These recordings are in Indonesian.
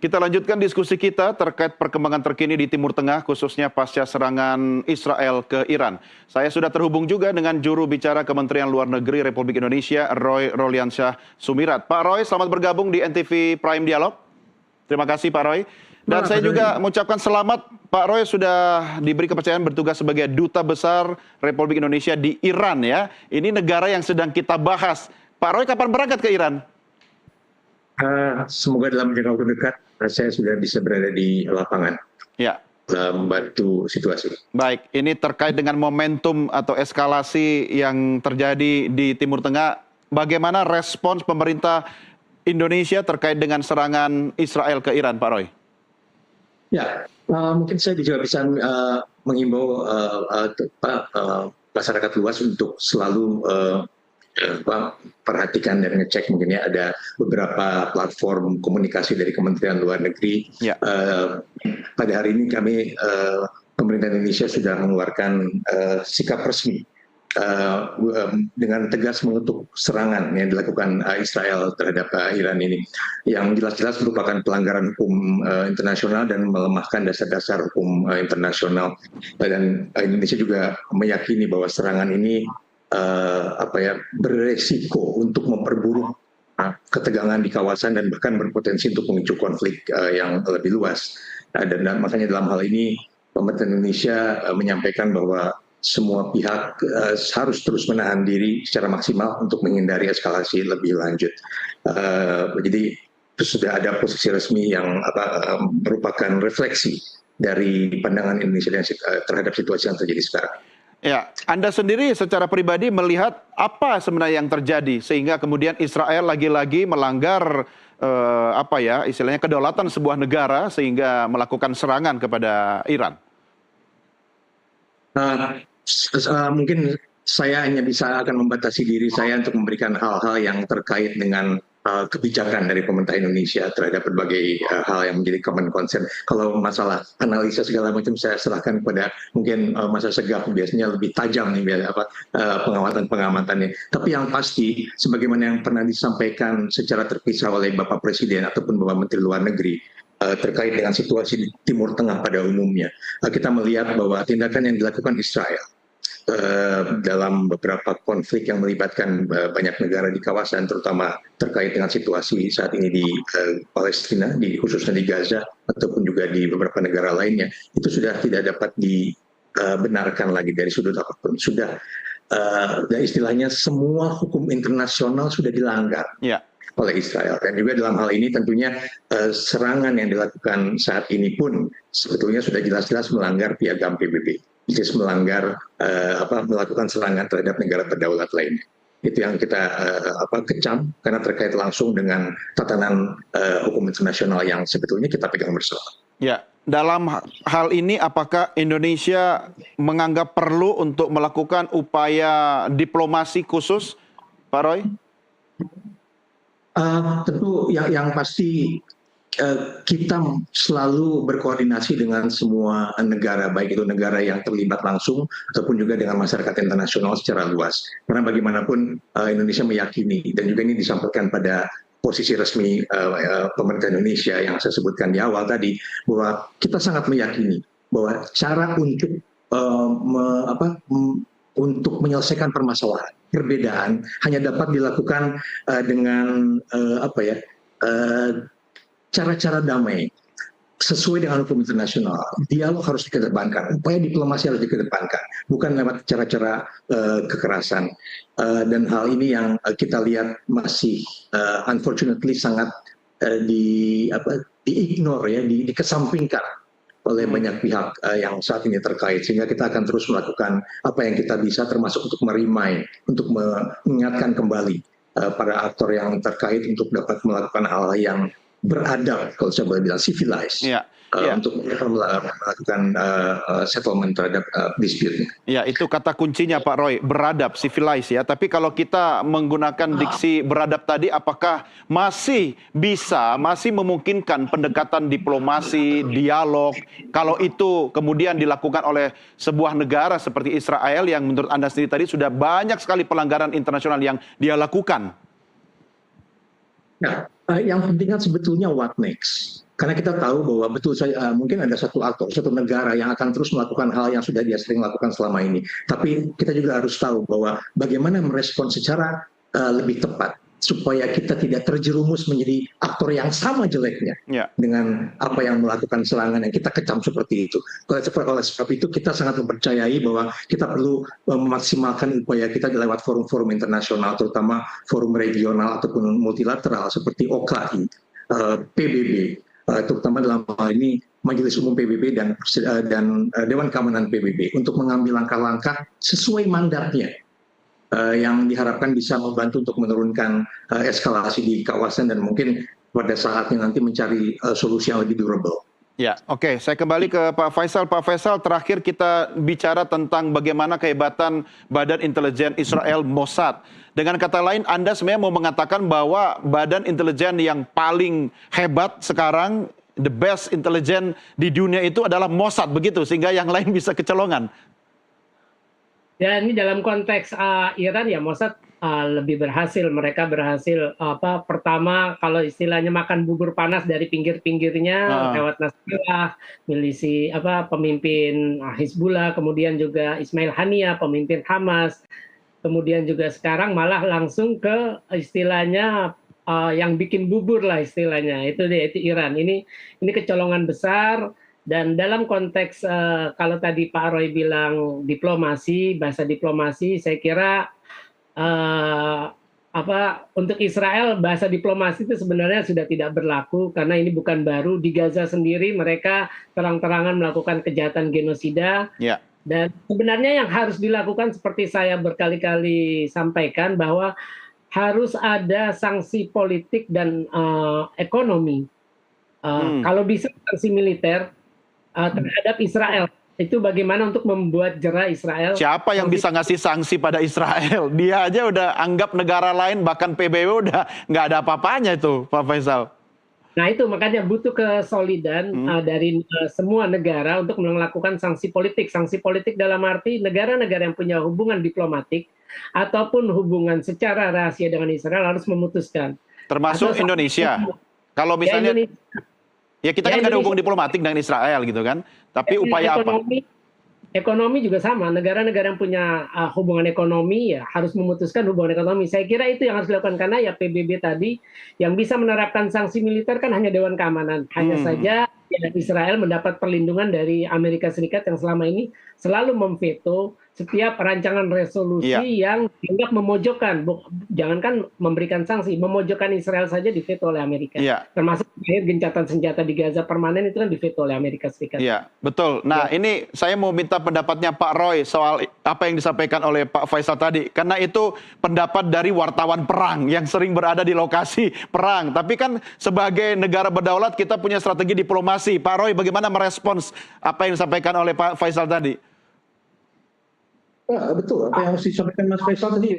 Kita lanjutkan diskusi kita terkait perkembangan terkini di Timur Tengah, khususnya pasca serangan Israel ke Iran. Saya sudah terhubung juga dengan juru bicara Kementerian Luar Negeri Republik Indonesia, Roy Roliansyah Sumirat. Pak Roy, selamat bergabung di NTV Prime Dialog. Terima kasih Pak Roy. Dan saya juga mengucapkan selamat, Pak Roy sudah diberi kepercayaan bertugas sebagai Duta Besar Republik Indonesia di Iran ya. Ini negara yang sedang kita bahas. Pak Roy kapan berangkat ke Iran? Semoga dalam jangka waktu dekat saya sudah bisa berada di lapangan. Ya. Membantu situasi. Baik, ini terkait dengan momentum atau eskalasi yang terjadi di Timur Tengah. Bagaimana respons pemerintah Indonesia terkait dengan serangan Israel ke Iran, Pak Roy? Ya, mungkin saya juga bisa menghimbau masyarakat luas untuk selalu perhatikan dan ngecek, mungkin ya ada beberapa platform komunikasi dari Kementerian Luar Negeri. Ya. Pada hari ini kami pemerintah Indonesia sudah mengeluarkan sikap resmi dengan tegas mengutuk serangan yang dilakukan Israel terhadap Iran ini, yang jelas-jelas merupakan pelanggaran hukum internasional dan melemahkan dasar-dasar hukum internasional. Dan Indonesia juga meyakini bahwa serangan ini beresiko untuk memperburuk ketegangan di kawasan dan bahkan berpotensi untuk memicu konflik yang lebih luas. Dan makanya dalam hal ini pemerintah Indonesia menyampaikan bahwa semua pihak harus terus menahan diri secara maksimal untuk menghindari eskalasi lebih lanjut. Jadi sudah ada posisi resmi yang merupakan refleksi dari pandangan Indonesia terhadap situasi yang terjadi sekarang. Ya, Anda sendiri secara pribadi melihat apa sebenarnya yang terjadi sehingga kemudian Israel lagi-lagi melanggar istilahnya kedaulatan sebuah negara sehingga melakukan serangan kepada Iran? Mungkin saya hanya akan membatasi diri saya untuk memberikan hal-hal yang terkait dengan kebijakan dari pemerintah Indonesia terhadap berbagai hal yang menjadi common concern. Kalau masalah analisa segala macam saya serahkan kepada mungkin Mas Segaf, biasanya lebih tajam nih pengamatannya. Tapi yang pasti, sebagaimana yang pernah disampaikan secara terpisah oleh Bapak Presiden ataupun Bapak Menteri Luar Negeri terkait dengan situasi di Timur Tengah pada umumnya, kita melihat bahwa tindakan yang dilakukan Israel dalam beberapa konflik yang melibatkan banyak negara di kawasan, terutama terkait dengan situasi saat ini di Palestina, khususnya di Gaza, ataupun juga di beberapa negara lainnya, itu sudah tidak dapat dibenarkan lagi dari sudut apapun. Sudah, dan istilahnya semua hukum internasional sudah dilanggar. Ya. Oleh Israel. Dan juga dalam hal ini tentunya serangan yang dilakukan saat ini pun sebetulnya sudah jelas-jelas melanggar piagam PBB. Jelas melanggar melakukan serangan terhadap negara berdaulat lainnya. Itu yang kita kecam karena terkait langsung dengan tatanan hukum internasional yang sebetulnya kita pegang bersama. Ya, dalam hal ini apakah Indonesia menganggap perlu untuk melakukan upaya diplomasi khusus, Pak Roy? Tentu yang pasti kita selalu berkoordinasi dengan semua negara, baik itu negara yang terlibat langsung ataupun juga dengan masyarakat internasional secara luas. Karena bagaimanapun Indonesia meyakini, dan juga ini disampaikan pada posisi resmi pemerintah Indonesia yang saya sebutkan di awal tadi, bahwa kita sangat meyakini bahwa cara untuk menyelesaikan permasalahan, perbedaan hanya dapat dilakukan dengan cara-cara damai sesuai dengan hukum internasional. Dialog harus dikedepankan, upaya diplomasi harus dikedepankan, bukan lewat cara-cara kekerasan. Dan hal ini yang kita lihat masih unfortunately sangat di-ignore ya, dikesampingkan oleh banyak pihak yang saat ini terkait, sehingga kita akan terus melakukan apa yang kita bisa, termasuk untuk meremind, untuk mengingatkan kembali para aktor yang terkait untuk dapat melakukan hal yang beradab, kalau saya boleh bilang civilized, untuk melakukan settlement terhadap dispute-nya. Ya, itu kata kuncinya Pak Roy, beradab, civilized ya. Tapi kalau kita menggunakan diksi beradab tadi, apakah masih memungkinkan pendekatan diplomasi, dialog, kalau itu kemudian dilakukan oleh sebuah negara seperti Israel yang menurut Anda sendiri tadi sudah banyak sekali pelanggaran internasional yang dia lakukan? Nah, yang penting kan sebetulnya what next. Karena kita tahu bahwa betul saja mungkin ada satu aktor, satu negara yang akan terus melakukan hal yang sudah dia sering lakukan selama ini. Tapi kita juga harus tahu bahwa bagaimana merespon secara lebih tepat supaya kita tidak terjerumus menjadi aktor yang sama jeleknya dengan apa yang melakukan serangan yang kita kecam seperti itu. Oleh sebab itu kita sangat mempercayai bahwa kita perlu memaksimalkan upaya kita lewat forum-forum internasional, terutama forum regional ataupun multilateral seperti OKI, PBB, terutama dalam hal ini Majelis Umum PBB dan Dewan Keamanan PBB untuk mengambil langkah-langkah sesuai mandatnya yang diharapkan bisa membantu untuk menurunkan eskalasi di kawasan dan mungkin pada saatnya nanti mencari solusi yang lebih durable. Ya, oke. Saya kembali ke Pak Faisal. Pak Faisal, terakhir kita bicara tentang bagaimana kehebatan Badan Intelijen Israel Mossad. Dengan kata lain, Anda sebenarnya mau mengatakan bahwa badan intelijen yang paling hebat sekarang, the best intelijen di dunia itu adalah Mossad, begitu? Sehingga yang lain bisa kecolongan. Ya, ini dalam konteks Iran ya, Mossad lebih berhasil. Mereka berhasil pertama kalau istilahnya makan bubur panas dari pinggir-pinggirnya lewat Nasrallah, milisi pemimpin Hizbullah, kemudian juga Ismail Haniyeh, pemimpin Hamas, kemudian juga sekarang malah langsung ke istilahnya yang bikin bubur lah istilahnya, itu Iran. Ini kecolongan besar. Dan dalam konteks kalau tadi Pak Roy bilang diplomasi, bahasa diplomasi, saya kira untuk Israel bahasa diplomasi itu sebenarnya sudah tidak berlaku karena ini bukan baru. Di Gaza sendiri mereka terang-terangan melakukan kejahatan genosida. Dan sebenarnya yang harus dilakukan seperti saya berkali-kali sampaikan bahwa harus ada sanksi politik dan ekonomi. Kalau bisa sanksi militer terhadap Israel. Itu bagaimana untuk membuat jera Israel. Siapa yang bisa ngasih sanksi pada Israel? Dia aja udah anggap negara lain, bahkan PBB udah nggak ada apa-apanya itu, Pak Faisal. Nah itu makanya butuh kesolidan dari semua negara untuk melakukan sanksi politik. Sanksi politik dalam arti negara-negara yang punya hubungan diplomatik ataupun hubungan secara rahasia dengan Israel harus memutuskan. Termasuk Indonesia. Kalau misalnya... Ya kita kan nggak ada hubungan diplomatik dengan Israel gitu kan, tapi upaya apa? Ekonomi juga sama, negara-negara yang punya hubungan ekonomi ya harus memutuskan hubungan ekonomi. Saya kira itu yang harus dilakukan karena ya PBB tadi yang bisa menerapkan sanksi militer kan hanya Dewan Keamanan. Hanya saja ya, Israel mendapat perlindungan dari Amerika Serikat yang selama ini selalu memveto setiap rancangan resolusi yang dianggap memojokkan, jangankan memberikan sanksi, memojokkan Israel saja diveto oleh Amerika. Termasuk gencatan senjata di Gaza permanen itu kan diveto oleh Amerika Serikat. Iya, betul. Nah, ini saya mau minta pendapatnya Pak Roy soal apa yang disampaikan oleh Pak Faisal tadi. Karena itu pendapat dari wartawan perang yang sering berada di lokasi perang. Tapi kan sebagai negara berdaulat kita punya strategi diplomasi. Pak Roy, bagaimana merespons apa yang disampaikan oleh Pak Faisal tadi? Betul, apa yang disampaikan Mas Faisal tadi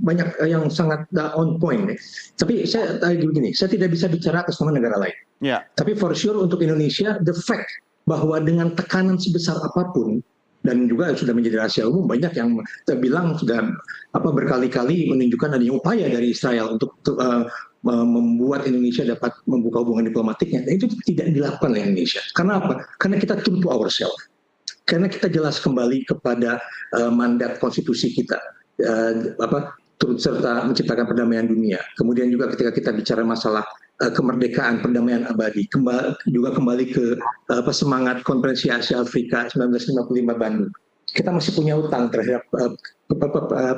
banyak yang sangat on point. Tapi saya begini, saya tidak bisa bicara atas nama negara lain. Tapi for sure untuk Indonesia, the fact bahwa dengan tekanan sebesar apapun dan juga sudah menjadi rahasia umum, banyak yang bilang sudah berkali-kali menunjukkan adanya upaya dari Israel untuk membuat Indonesia dapat membuka hubungan diplomatiknya. Dan itu tidak dilakukan oleh Indonesia. Karena apa? Karena kita true to ourselves. Karena kita jelas kembali kepada mandat konstitusi kita, turut serta menciptakan perdamaian dunia. Kemudian juga ketika kita bicara masalah kemerdekaan, perdamaian abadi, juga kembali ke semangat Konferensi Asia Afrika 1955 Bandung. Kita masih punya utang terhadap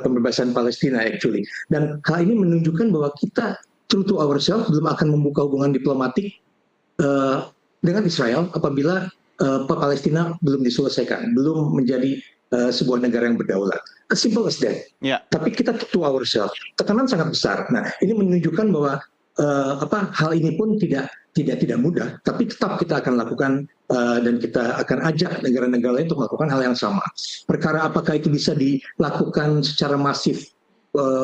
pembebasan Palestina actually. Dan hal ini menunjukkan bahwa kita true to ourselves belum akan membuka hubungan diplomatik dengan Israel apabila Palestina belum diselesaikan, belum menjadi sebuah negara yang berdaulat. As simple as that. Tapi kita to ourselves. Tekanan sangat besar. Nah, ini menunjukkan bahwa hal ini pun tidak mudah, tapi tetap kita akan lakukan dan kita akan ajak negara-negara lain untuk melakukan hal yang sama. Perkara apakah itu bisa dilakukan secara masif,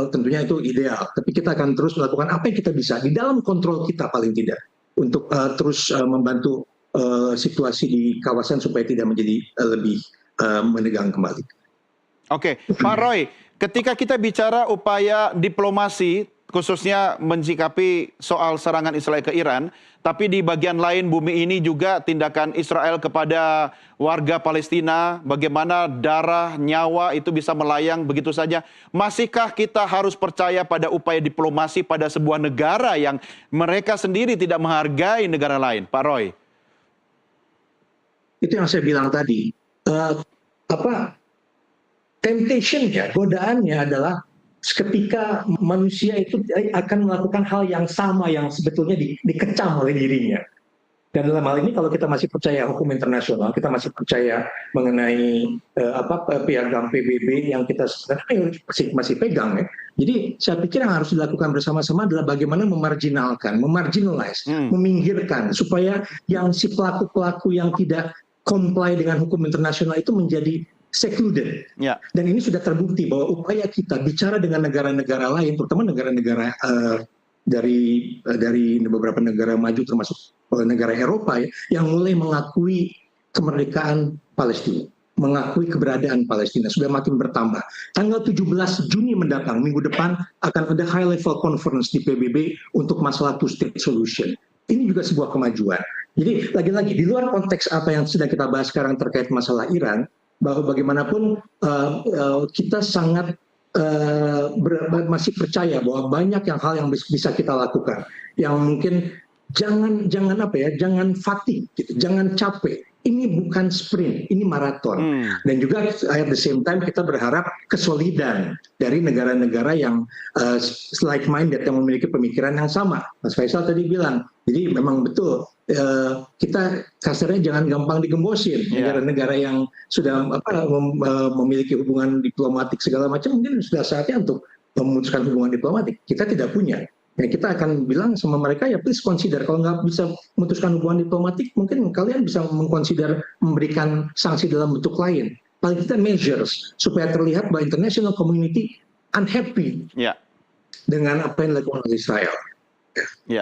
tentunya itu ideal. Tapi kita akan terus melakukan apa yang kita bisa di dalam kontrol kita paling tidak untuk terus membantu situasi di kawasan supaya tidak menjadi lebih menegang kembali. Oke, Pak Roy, ketika kita bicara upaya diplomasi, khususnya mensikapi soal serangan Israel ke Iran, tapi di bagian lain bumi ini juga tindakan Israel kepada warga Palestina, bagaimana darah, nyawa itu bisa melayang begitu saja. Masihkah kita harus percaya pada upaya diplomasi pada sebuah negara yang mereka sendiri tidak menghargai negara lain, Pak Roy? Itu yang saya bilang tadi. Temptation-nya, godaannya adalah ketika manusia itu akan melakukan hal yang sama yang sebetulnya dikecam oleh dirinya. Dan dalam hal ini kalau kita masih percaya hukum internasional, kita masih percaya mengenai piagam PBB yang kita sebenarnya masih pegang ya. Jadi saya pikir yang harus dilakukan bersama-sama adalah bagaimana memarginalize, meminggirkan supaya yang si pelaku-pelaku yang tidak comply dengan hukum internasional itu menjadi secluded. Ya. Dan ini sudah terbukti bahwa upaya kita bicara dengan negara-negara lain, terutama negara-negara dari beberapa negara maju termasuk negara Eropa ya, yang mulai mengakui kemerdekaan Palestina, mengakui keberadaan Palestina sudah makin bertambah. Tanggal 17 Juni mendatang, minggu depan akan ada high level conference di PBB untuk masalah two state solution. Ini juga sebuah kemajuan. Jadi lagi-lagi di luar konteks apa yang sudah kita bahas sekarang terkait masalah Iran, bahwa bagaimanapun kita sangat masih percaya bahwa banyak hal yang bisa kita lakukan, yang mungkin jangan fatigue, gitu, jangan capek. Ini bukan sprint, ini maraton. Dan juga at the same time kita berharap kesolidan dari negara-negara yang like minded, yang memiliki pemikiran yang sama. Mas Faisal tadi bilang, jadi memang betul kita kasarnya jangan gampang digembosin. Negara-negara yang sudah memiliki hubungan diplomatik segala macam mungkin sudah saatnya untuk memutuskan hubungan diplomatik. Kita tidak punya. Ya, kita akan bilang sama mereka, ya please consider, kalau nggak bisa memutuskan hubungan diplomatik, mungkin kalian bisa mengconsider memberikan sanksi dalam bentuk lain. Paling kita measures, supaya terlihat bahwa international community unhappy dengan apa yang dilakukan oleh Israel. Ya.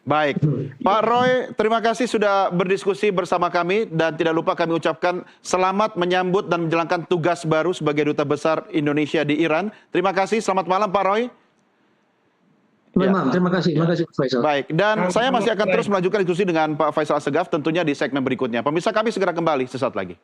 Baik, Pak Roy, terima kasih sudah berdiskusi bersama kami, dan tidak lupa kami ucapkan selamat menyambut dan menjalankan tugas baru sebagai Duta Besar Indonesia di Iran. Terima kasih, selamat malam Pak Roy. Terima kasih Pak Faisal. Baik, dan saya masih akan terus melanjutkan diskusi dengan Pak Faisal Assegaf tentunya di segmen berikutnya. Pemirsa, kami segera kembali sesaat lagi.